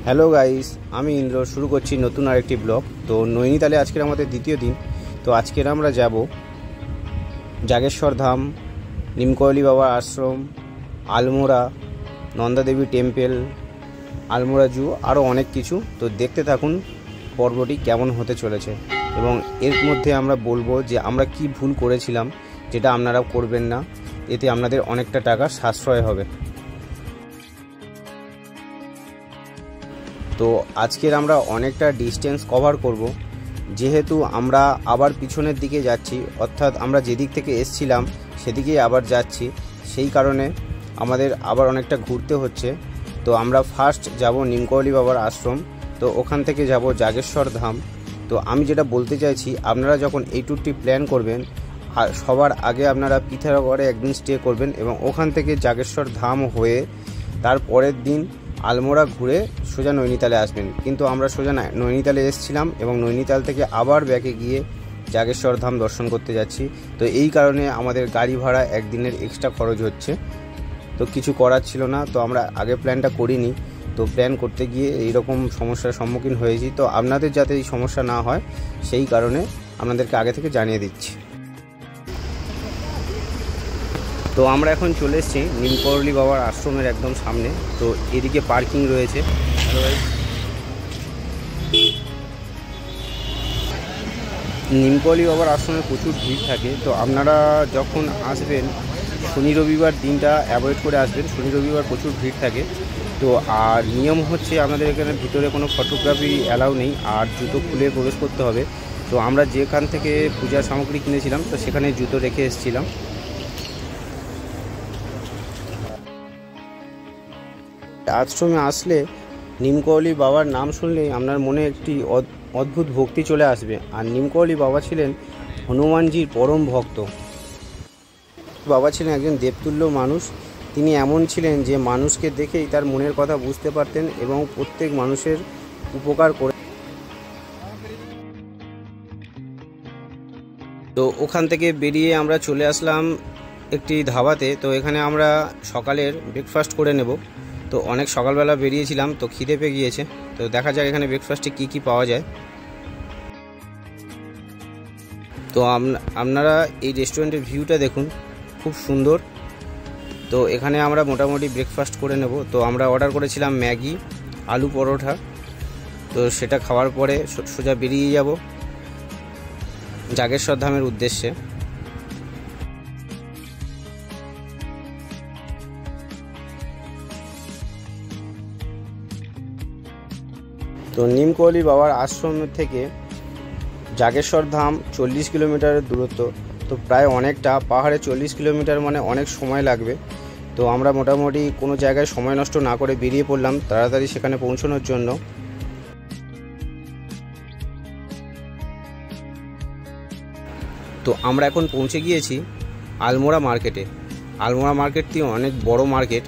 Hello guys, আমি ইন্দ্র শুরু করছি নতুন আরেকটি ব্লগ। তো নৈনিতালে আজকের আমাদের দ্বিতীয় দিন। তো আজকের আমরা যাব জাগেশ্বর ধাম, নিমকৌলি বাবার আশ্রম, আলমোড়া, নন্দাদেবী টেম্পল, আলমোড়া জু, আরও অনেক কিছু। তো দেখতে থাকুন পর্বটি কেমন হতে চলেছে, এবং এর মধ্যে আমরা বলবো যে আমরা কি ভুল করেছিলাম যেটা আপনারা করবেন না, এতে আপনাদের অনেকটা টাকা সাশ্রয় হবে। তো আজকের আমরা অনেকটা ডিস্টেন্স কভার করব, যেহেতু আমরা আবার পিছনের দিকে যাচ্ছি, অর্থাৎ আমরা যেদিক থেকে এসছিলাম সেদিকেই আবার যাচ্ছি। সেই কারণে আমাদের আবার অনেকটা ঘুরতে হচ্ছে। তো আমরা ফার্স্ট যাব নিমকৌলি বাবার আশ্রম, তো ওখান থেকে যাব জাগেশ্বর ধাম। তো আমি যেটা বলতে চাইছি, আপনারা যখন এই ট্যুরটি প্ল্যান করবেন, সবার আগে আপনারা পিথাগড়ে একদিন স্টে করবেন এবং ওখান থেকে জাগেশ্বর ধাম হয়ে তার পরের দিন আলমোড়া ঘুরে সোজা নৈনিতালে আসবেন। কিন্তু আমরা সোজা নৈনিতালে এসেছিলাম এবং নৈনিতাল থেকে আবার ব্যাকে গিয়ে জাগেশ্বর ধাম দর্শন করতে যাচ্ছি। তো এই কারণে আমাদের গাড়ি ভাড়া একদিনের এক্সট্রা খরচ হচ্ছে। তো কিছু করার ছিল না, তো আমরা আগে প্ল্যানটা করিনি। তো প্ল্যান করতে গিয়ে এইরকম সমস্যার সম্মুখীন হয়েছি। তো আপনাদের যাতে এই সমস্যা না হয় সেই কারণে আপনাদেরকে আগে থেকে জানিয়ে দিচ্ছি। তো আমরা এখন চলে এসেছি নিমকৌলি বাবার আশ্রমের একদম সামনে। তো এদিকে পার্কিং রয়েছে। নিমকৌলি বাবার আশ্রমে প্রচুর ভিড় থাকে। তো আপনারা যখন আসবেন শনি রবিবার দিনটা অ্যাভয়েড করে আসবেন, শনি রবিবার প্রচুর ভিড় থাকে। তো আর নিয়ম হচ্ছে আমাদের এখানে ভিতরে কোনো ফটোগ্রাফি অ্যালাউ নেই, আর জুতো খুলে প্রবেশ করতে হবে। তো আমরা যেখান থেকে পূজার সামগ্রী কিনেছিলাম তো সেখানে জুতো রেখে এসেছিলাম। আশ্রমে আসলে নিমকৌলি বাবার নাম শুনলেই আপনার মনে একটি অদ্ভুত ভক্তি চলে আসবে। আর নিমকৌলি বাবা ছিলেন হনুমানজির পরম ভক্ত। বাবা ছিলেন একজন দেবতুল্য মানুষ। তিনি এমন ছিলেন যে মানুষকে দেখেই তার মনের কথা বুঝতে পারতেন এবং প্রত্যেক মানুষের উপকার করে। তো ওখান থেকে বেরিয়ে আমরা চলে আসলাম একটি ধাবাতে। তো এখানে আমরা সকালের ব্রেকফাস্ট করে নেব। তো অনেক সকালবেলা বেরিয়েছিলাম, তো খিদে পেয়ে গিয়েছে। তো দেখা যাক এখানে ব্রেকফাস্টে কি কি পাওয়া যায়। তো আপনারা এই রেস্টুরেন্টের ভিউটা দেখুন, খুব সুন্দর। তো এখানে আমরা মোটামুটি ব্রেকফাস্ট করে নেব। তো আমরা অর্ডার করেছিলাম ম্যাগি, আলু পরোটা। তো সেটা খাওয়ার পরে সোজা বেরিয়ে যাব জাগেশ্বর ধামের উদ্দেশ্যে। তো নিমকৌলি বাবার আশ্রম থেকে জাগেশ্বর ধাম 40 কিলোমিটারের দূরত্ব। তো প্রায় অনেকটা, পাহাড়ে 40 কিলোমিটার মানে অনেক সময় লাগবে। তো আমরা মোটামুটি কোনো জায়গায় সময় নষ্ট না করে বেরিয়ে পড়লাম তাড়াতাড়ি সেখানে পৌঁছানোর জন্য। তো আমরা এখন পৌঁছে গিয়েছি আলমোড়া মার্কেটে। আলমোড়া মার্কেটটি অনেক বড় মার্কেট।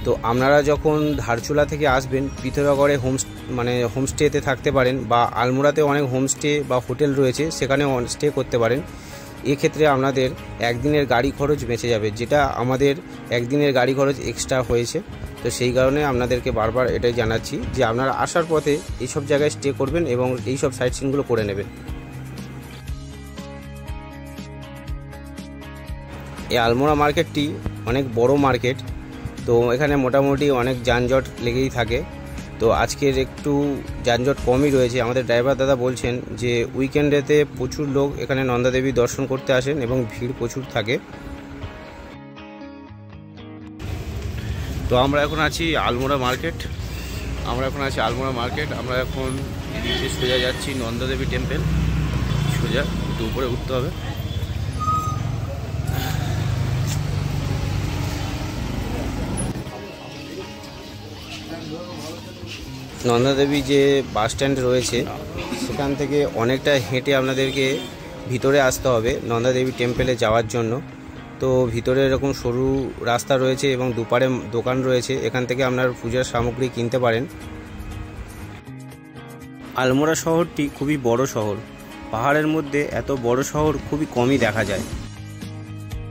তো আপনারা যখন ধারচুলা থেকে আসবেন পিথোরাগড়ে হোমস্টেতে থাকতে পারেন, বা আলমোড়াতে অনেক হোমস্টে বা হোটেল রয়েছে, সেখানে স্টে করতে পারেন। এক্ষেত্রে আপনাদের একদিনের গাড়ি খরচ বেঁচে যাবে, যেটা আমাদের একদিনের গাড়ি খরচ এক্সট্রা হয়েছে। তো সেই কারণে আপনাদেরকে বারবার এটাই জানাচ্ছি যে আপনারা আসার পথে এইসব জায়গায় স্টে করবেন এবং এইসব সাইট সিনগুলো করে নেবেন। এই আলমোড়া মার্কেটটি অনেক বড় মার্কেট। তো এখানে মোটামুটি অনেক যানজট লেগেই থাকে। তো আজকের একটু যানজট কমই রয়েছে। আমাদের ড্রাইভার দাদা বলছেন যে উইকেন্ডেতে প্রচুর লোক এখানে নন্দাদেবী দর্শন করতে আসেন এবং ভিড় প্রচুর থাকে। তো আমরা এখন আছি আলমোড়া মার্কেট। আমরা এখন এদিকে সোজা যাচ্ছি নন্দাদেবী টেম্পল। সোজা একটু উপরে উঠতে হবে। নন্দাদেবী যে বাস স্ট্যান্ড রয়েছে সেখান থেকে অনেকটা হেঁটে আপনাদেরকে ভিতরে আসতে হবে নন্দাদেবী টেম্পলে যাওয়ার জন্য। তো ভিতরে এরকম সরু রাস্তা রয়েছে এবং দুপারে দোকান রয়েছে, এখান থেকে আপনার পূজার সামগ্রী কিনতে পারেন। আলমোড়া শহরটি খুবই বড় শহর। পাহাড়ের মধ্যে এত বড় শহর খুবই কমই দেখা যায়।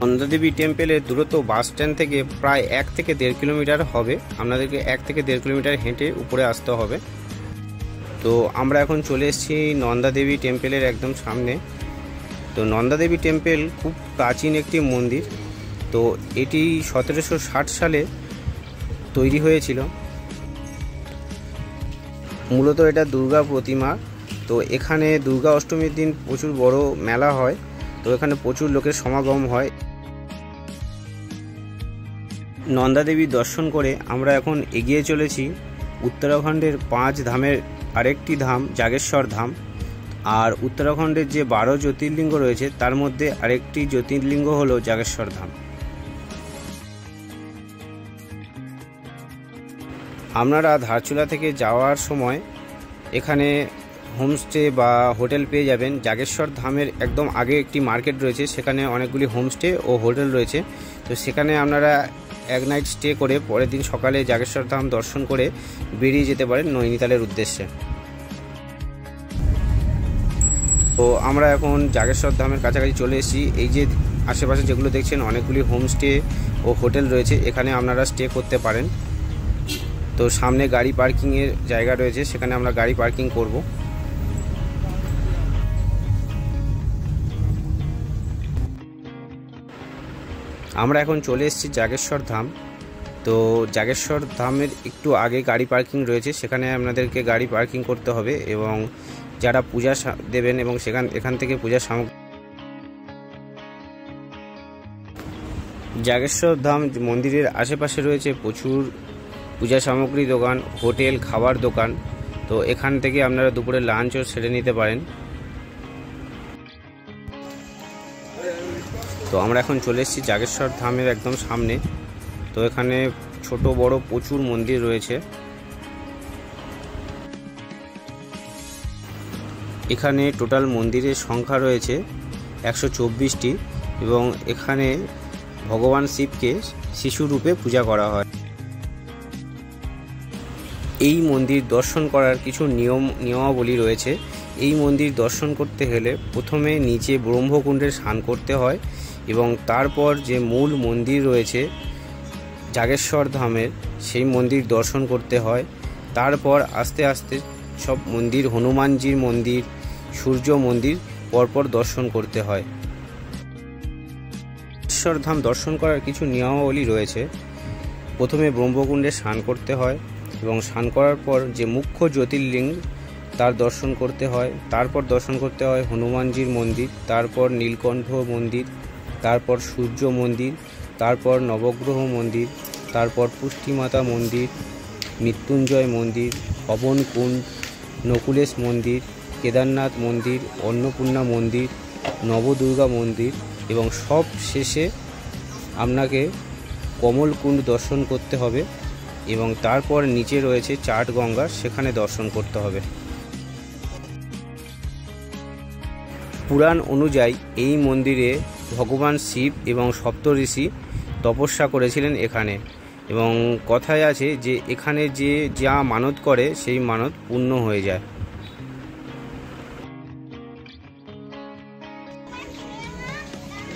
নন্দাদেবী টেম্পেলের দূরত্ব বাস স্ট্যান্ড থেকে প্রায় 1 থেকে 1.5 কিলোমিটার হবে। আপনাদেরকে 1 থেকে 1.5 কিলোমিটার হেঁটে উপরে আসতে হবে। তো আমরা এখন চলে এসেছি নন্দাদেবী টেম্পেলের একদম সামনে। তো নন্দাদেবী টেম্পেল খুব প্রাচীন একটি মন্দির। তো এটি 1760 সালে তৈরি হয়েছিল। মূলত এটা দুর্গা প্রতিমা। তো এখানে দুর্গা অষ্টমীর দিন প্রচুর বড় মেলা হয়। তো এখানে প্রচুর লোকের সমাগম হয়। নন্দাদেবী দর্শন করে আমরা এখন এগিয়ে চলেছি উত্তরাখণ্ডের 5 ধামের আরেকটি ধাম জাগেশ্বর ধাম। আর উত্তরাখণ্ডের যে 12 জ্যোতির্লিঙ্গ রয়েছে তার মধ্যে আরেকটি জ্যোতির্লিঙ্গ হলো জাগেশ্বর ধাম। আপনারা ধারচুলা থেকে যাওয়ার সময় এখানে হোমস্টে বা হোটেল পেয়ে যাবেন। জাগেশ্বর ধামের একদম আগে একটি মার্কেট রয়েছে, সেখানে অনেকগুলি হোমস্টে ও হোটেল রয়েছে। তো সেখানে আপনারা 1 নাইট স্টে করে পরের দিন সকালে জাগেশ্বর ধাম দর্শন করে বেরিয়ে যেতে পারেন নৈনিতালের উদ্দেশ্যে। তো আমরা এখন জাগেশ্বর ধামের কাছাকাছি চলে এসেছি। এই যে আশেপাশে যেগুলো দেখছেন অনেকগুলি হোমস্টে ও হোটেল রয়েছে, এখানে আপনারা স্টে করতে পারেন। তো সামনে গাড়ি পার্কিংয়ের জায়গা রয়েছে, সেখানে আমরা গাড়ি পার্কিং করব। আমরা এখন চলে এসেছি জাগেশ্বর ধাম। তো জাগেশ্বর ধামের একটু আগে গাড়ি পার্কিং রয়েছে, সেখানে আপনাদেরকে গাড়ি পার্কিং করতে হবে এবং যারা পূজা দেবেন এবং এখান থেকে পূজার সামগ্রী। জাগেশ্বর ধাম মন্দিরের আশেপাশে রয়েছে প্রচুর পূজা সামগ্রী দোকান, হোটেল, খাবার দোকান। তো এখান থেকে আপনারা দুপুরে লাঞ্চও সেরে নিতে পারেন। তো আমরা এখন চলে এসেছি জাগেশ্বর ধামের একদম সামনে। তো এখানে ছোট বড় প্রচুর মন্দির রয়েছে। এখানে টোটাল মন্দিরের সংখ্যা রয়েছে 124টি এবং এখানে ভগবান শিবকে শিশু রূপে পূজা করা হয়। এই মন্দির দর্শন করার কিছু নিয়মাবলী রয়েছে। এই মন্দির দর্শন করতে গেলে প্রথমে নিচে ব্রহ্মকুণ্ডে স্নান করতে হয় এবং তারপর যে মূল মন্দির রয়েছে জাগেশ্বর ধামের সেই মন্দির দর্শন করতে হয়। তারপর আস্তে আস্তে সব মন্দির, হনুমানজির মন্দির, সূর্য মন্দির পরপর দর্শন করতে হয়। জাগেশ্বর ধাম দর্শন করার কিছু নিয়মাবলী রয়েছে। প্রথমে ব্রহ্মকুণ্ডে স্নান করতে হয় এবং স্নান করার পর যে মুখ্য জ্যোতির্লিঙ্গ তার দর্শন করতে হয়। তারপর দর্শন করতে হয় হনুমানজির মন্দির, তারপর নীলকণ্ঠ মন্দির, তারপর সূর্য মন্দির, তারপর নবগ্রহ মন্দির, তারপর পুষ্টিমাতা মন্দির, মৃত্যুঞ্জয় মন্দির, পবনকুণ্ড, নকুলেশ মন্দির, কেদারনাথ মন্দির, অন্নপূর্ণা মন্দির, নবদুর্গা মন্দির এবং সব শেষে আপনাকে কমলকুণ্ড দর্শন করতে হবে এবং তারপর নিচে রয়েছে চাট গঙ্গা, সেখানে দর্শন করতে হবে। পুরাণ অনুযায়ী এই মন্দিরে ভগবান শিব এবং সপ্তঋষি তপস্যা করেছিলেন এখানে এবং কথায় আছে যে এখানে যে যা মানত করে সেই মানত পূর্ণ হয়ে যায়।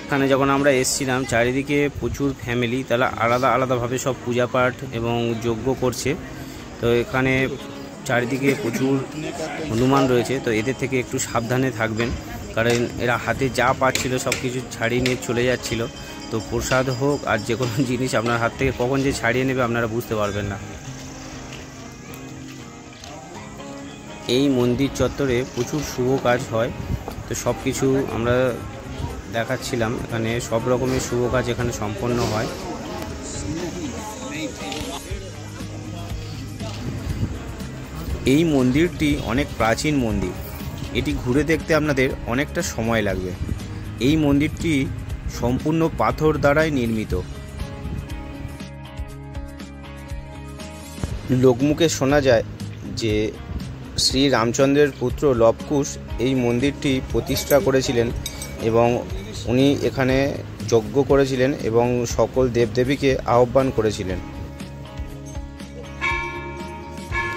এখানে যখন আমরা এসেছিলাম চারিদিকে প্রচুর ফ্যামিলি, তারা আলাদা আলাদাভাবে সব পূজা পাঠ এবং যজ্ঞ করছে। তো এখানে চারিদিকে প্রচুর হনুমান রয়েছে। তো এদের থেকে একটু সাবধানে থাকবেন, কারণ এরা হাতে যা পাচ্ছিল সব কিছু ছাড়িয়ে নিয়ে চলে যাচ্ছিল। তো প্রসাদ হোক আর যে কোনো জিনিস আপনার হাত থেকে কখন যে ছাড়িয়ে নেবে আপনারা বুঝতে পারবেন না। এই মন্দির চত্বরে প্রচুর শুভ কাজ হয়। তো সব কিছু আমরা দেখাচ্ছিলাম, এখানে সব রকমের শুভ কাজ এখানে সম্পন্ন হয়। এই মন্দিরটি অনেক প্রাচীন মন্দির। এটি ঘুরে দেখতে আপনাদের অনেকটা সময় লাগবে। এই মন্দিরটি সম্পূর্ণ পাথর দ্বারাই নির্মিত। লোকমুখে শোনা যায় যে শ্রী রামচন্দ্রের পুত্র লবকুশ এই মন্দিরটি প্রতিষ্ঠা করেছিলেন এবং উনি এখানে যজ্ঞ করেছিলেন এবং সকল দেবদেবীকে আহ্বান করেছিলেন।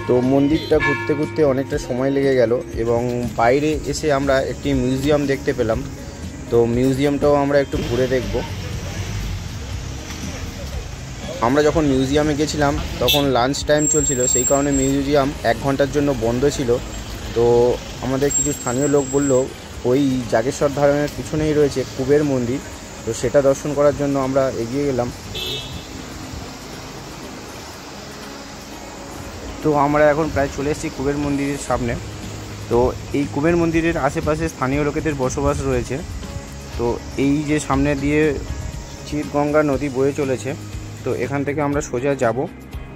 তো মন্দিরটা ঘুরতে ঘুরতে অনেকটা সময় লেগে গেল এবং বাইরে এসে আমরা একটি মিউজিয়াম দেখতে পেলাম। তো মিউজিয়ামটাও আমরা একটু ঘুরে দেখব। আমরা যখন মিউজিয়ামে গেছিলাম তখন লাঞ্চ টাইম চলছিল, সেই কারণে মিউজিয়াম 1 ঘন্টার জন্য বন্ধ ছিল। তো আমাদের কিছু স্থানীয় লোক বলল ওই জাগেশ্বর ধামের পিছনেই রয়েছে কুবের মন্দির, তো সেটা দর্শন করার জন্য আমরা এগিয়ে গেলাম। তো আমরা এখন প্রায় চলে এসেছি কুবের মন্দিরের সামনে। তো এই কুবের মন্দিরের আশেপাশে স্থানীয় লোকেদের বসবাস রয়েছে। তো এই যে সামনে দিয়ে চিৎগঙ্গা নদী বয়ে চলেছে, তো এখান থেকে আমরা সোজা যাব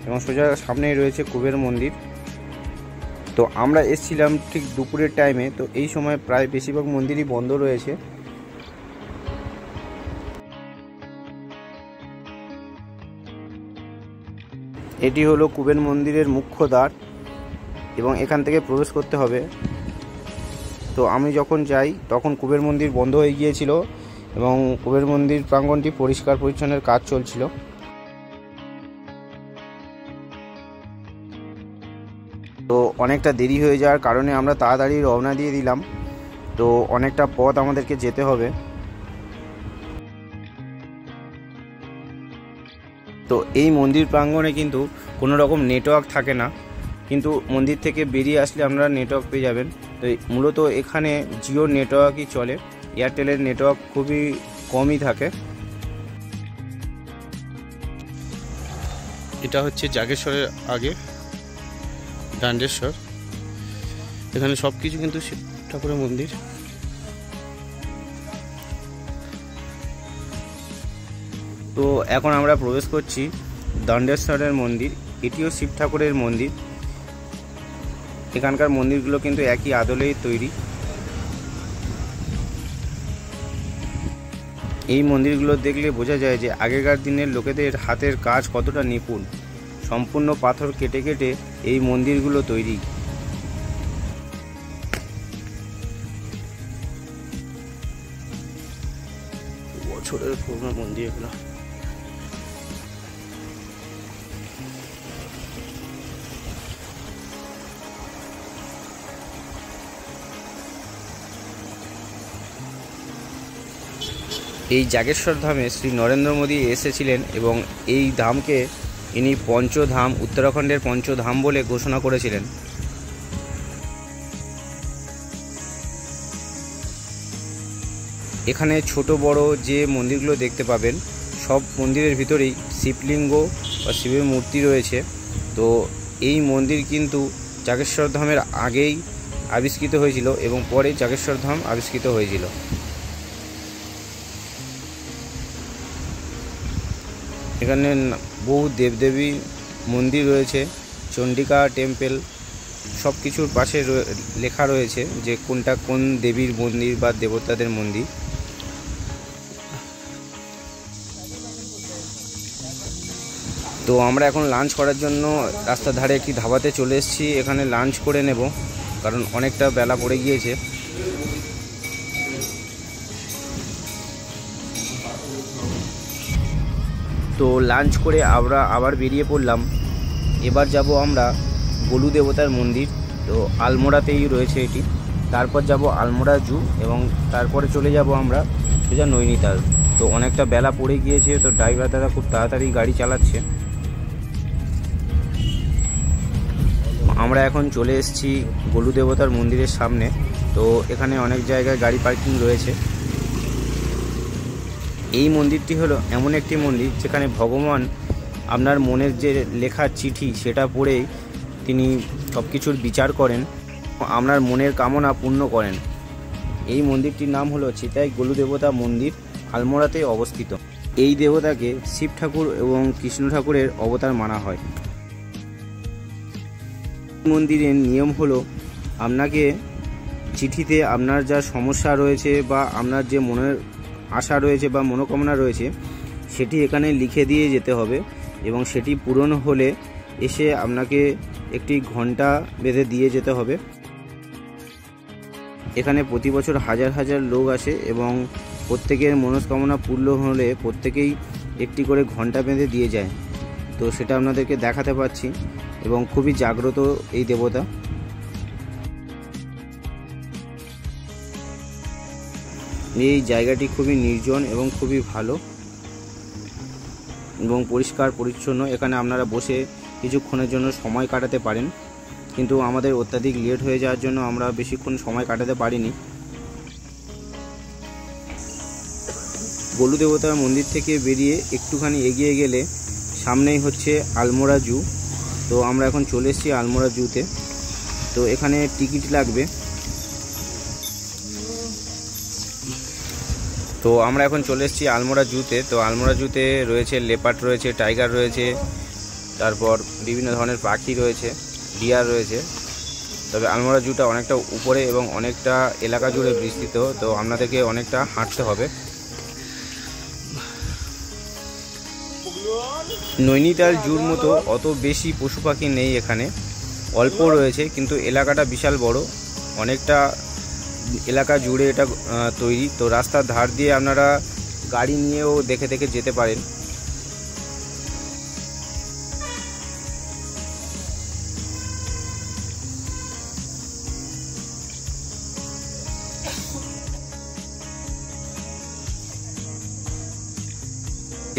এবং সোজা সামনেই রয়েছে কুবের মন্দির। তো আমরা এসেছিলাম ঠিক দুপুরের টাইমে, তো এই সময় প্রায় বেশিরভাগ মন্দিরই বন্ধ রয়েছে। এটি হলো কুবের মন্দিরের মুখ্য দ্বার এবং এখান থেকে প্রবেশ করতে হবে। তো আমি যখন যাই তখন কুবের মন্দির বন্ধ হয়ে গিয়েছিল এবং কুবের মন্দির প্রাঙ্গণটি পরিষ্কার পরিচ্ছন্নের কাজ চলছিল। তো অনেকটা দেরি হয়ে যাওয়ার কারণে আমরা তাড়াতাড়ি রওনা দিয়ে দিলাম। তো অনেকটা পথ আমাদেরকে যেতে হবে। তো এই মন্দির প্রাঙ্গণে কিন্তু কোনো রকম নেটওয়ার্ক থাকে না, কিন্তু মন্দির থেকে বেরিয়ে আসলে আপনারা নেটওয়ার্ক পেয়ে যাবেন। তো মূলত এখানে জিওর নেটওয়ার্কই চলে, এয়ারটেলের নেটওয়ার্ক খুবই কমই থাকে। এটা হচ্ছে জাগেশ্বরের আগে দান্ডেশ্বর, এখানে সব কিছু কিন্তু শিব ঠাকুরের মন্দির। তো এখন আমরা প্রবেশ করছি দান্ডেশ্বরের মন্দির, এটিও শিব ঠাকুরের মন্দির। এখানকার মন্দিরগুলো কিন্তু একই আদলেই তৈরি। এই মন্দিরগুলো দেখলে বোঝা যায় যে আগেকার দিনের লোকেদের হাতের কাজ কতটা নিপুণ। সম্পূর্ণ পাথর কেটে কেটে এই মন্দিরগুলো তৈরি। বছরের পুরনো মন্দির এগুলো। এই জাগেশ্বর ধামে শ্রী নরেন্দ্র মোদী এসেছিলেন এবং এই ধামকে ইনি পঞ্চধাম, উত্তরাখণ্ডের পঞ্চধাম বলে ঘোষণা করেছিলেন। এখানে ছোট বড় যে মন্দিরগুলো দেখতে পাবেন সব মন্দিরের ভিতরেই শিবলিঙ্গ বা শিবের মূর্তি রয়েছে। তো এই মন্দির কিন্তু জাগেশ্বর ধামের আগেই আবিষ্কৃত হয়েছিল এবং পরে জাগেশ্বর ধাম আবিষ্কৃত হয়েছিল। এখানে বহু দেবদেবী মন্দির রয়েছে, চণ্ডিকা টেম্পল, সব কিছুর পাশে লেখা রয়েছে যে কোনটা কোন দেবীর মন্দির বা দেবতাদের মন্দির। তো আমরা এখন লাঞ্চ করার জন্য রাস্তার ধারে একটি ধাবাতে চলে এসেছি, এখানে লাঞ্চ করে নেব কারণ অনেকটা বেলা পড়ে গিয়েছে। তো লাঞ্চ করে আমরা আবার বেরিয়ে পড়লাম। এবার যাব আমরা গোলু দেবতার মন্দির, তো আলমোড়াতেই রয়েছে এটি। তারপর যাব আলমোড়া জু এবং তারপরে চলে যাব আমরা সোজা নৈনিতাল। তো অনেকটা বেলা পড়ে গিয়েছে, তো ড্রাইভার দাদা খুব তাড়াতাড়ি গাড়ি চালাচ্ছে। আমরা এখন চলে এসেছি গোলু দেবতার মন্দিরের সামনে। তো এখানে অনেক জায়গায় গাড়ি পার্কিং রয়েছে। এই মন্দিরটি হলো এমন একটি মন্দির যেখানে ভগবান আপনার মনের যে লেখা চিঠি সেটা পড়েই তিনি সব কিছুর বিচার করেন, আপনার মনের কামনা পূর্ণ করেন। এই মন্দিরটির নাম হলো চিতাই গোলু দেবতা মন্দির, আলমোড়াতে অবস্থিত। এই দেবতাকে শিব ঠাকুর এবং কৃষ্ণ ঠাকুরের অবতার মানা হয়। মন্দিরের নিয়ম হলো আপনাকে চিঠিতে আপনার যা সমস্যা রয়েছে বা আপনার যে মনের আশা রয়েছে বা মনোকামনা রয়েছে সেটি এখানে লিখে দিয়ে যেতে হবে এবং সেটি পূরণ হলে এসে আপনাকে একটি ঘন্টা বেঁধে দিয়ে যেতে হবে। এখানে প্রতি বছর হাজার হাজার লোক আসে এবং প্রত্যেকের মনস্কামনা পূর্ণ হলে প্রত্যেকেই একটি করে ঘন্টা বেঁধে দিয়ে যায়। তো সেটা আপনাদেরকে দেখাতে পাচ্ছি এবং খুবই জাগ্রত এই দেবতা। এই জায়গাটি খুবই নির্জন এবং খুবই ভালো। এবং পরিষ্কার পরিচ্ছন্ন। এখানে আপনারা বসে কিছুক্ষণের জন্য সময় কাটাতে পারেন, কিন্তু আমাদের অত্যাধিক লেট হয়ে যাওয়ার জন্য আমরা বেশিক্ষণ সময় কাটাতে পারিনি। গোলু দেবতার মন্দির থেকে বেরিয়ে একটুখানি এগিয়ে গেলে সামনেই হচ্ছে আলমোড়া জু। তো আমরা এখন চলে এসেছি আলমোড়া জুতে। তো এখানে টিকিট লাগবে। তো আমরা এখন চলে এসেছি আলমোড়া জুতে। তো আলমোড়া জুতে রয়েছে লেপার্ড রয়েছে, টাইগার রয়েছে, তারপর বিভিন্ন ধরনের পাখি রয়েছে, ডিয়ার রয়েছে। তবে আলমোড়া জুটা অনেকটা উপরে এবং অনেকটা এলাকা জুড়ে বিস্তৃত, তো আপনাদেরকে অনেকটা হাঁটতে হবে। নৈনিতাল জুর মতো অত বেশি পশু পাখি নেই এখানে, অল্প রয়েছে, কিন্তু এলাকাটা বিশাল বড়, অনেকটা এলাকা জুড়ে এটা তৈরি। তো রাস্তার ধার দিয়ে আপনারা গাড়ি নিয়েও দেখে দেখে যেতে পারেন।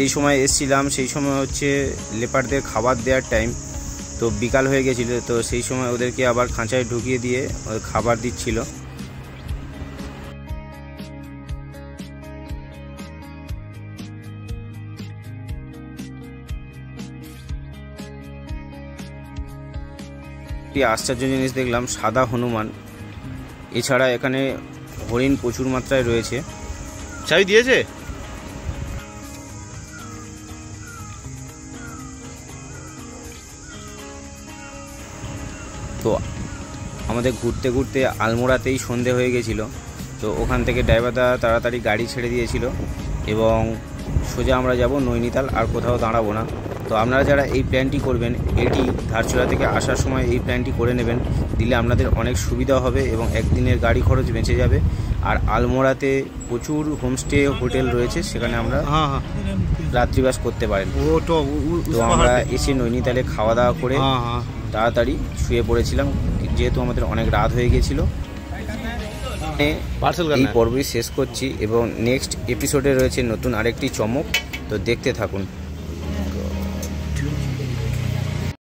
এই সময় এসেছিলাম, সেই সময় হচ্ছে লেপার্ডদের খাবার দেওয়ার টাইম। তো বিকাল হয়ে গেছিল, তো সেই সময় ওদেরকে আবার খাঁচায় ঢুকিয়ে দিয়ে খাবার দিচ্ছিল। একটি আশ্চর্য জিনিস দেখলাম, সাদা হনুমান। এছাড়া এখানে হরিণ প্রচুর মাত্রায় রয়েছে। চাবি দিয়েছে? তো আমাদের ঘুরতে ঘুরতে আলমোড়াতেই সন্ধে হয়ে গেছিল। তো ওখান থেকে ড্রাইভারদা তাড়াতাড়ি গাড়ি ছেড়ে দিয়েছিল এবং সোজা আমরা যাব নৈনিতাল, আর কোথাও দাঁড়াবো না। তো আপনারা যারা এই প্ল্যানটি করবেন, এটি ধারচুলা থেকে আসার সময় এই প্ল্যানটি করে নেবেন, দিলে আপনাদের অনেক সুবিধা হবে এবং একদিনের গাড়ি খরচ বেঁচে যাবে। আর আলমোড়াতে প্রচুর হোমস্টে হোটেল রয়েছে, সেখানে আমরা রাত্রিবাস করতে পারেন। তো আমরা এসে নৈনিতালে খাওয়া দাওয়া করে তাড়াতাড়ি শুয়ে পড়েছিলাম, যেহেতু আমাদের অনেক রাত হয়ে গেছিল। এই পর্বই শেষ করছি এবং নেক্সট এপিসোডে রয়েছে নতুন আরেকটি চমক, তো দেখতে থাকুন।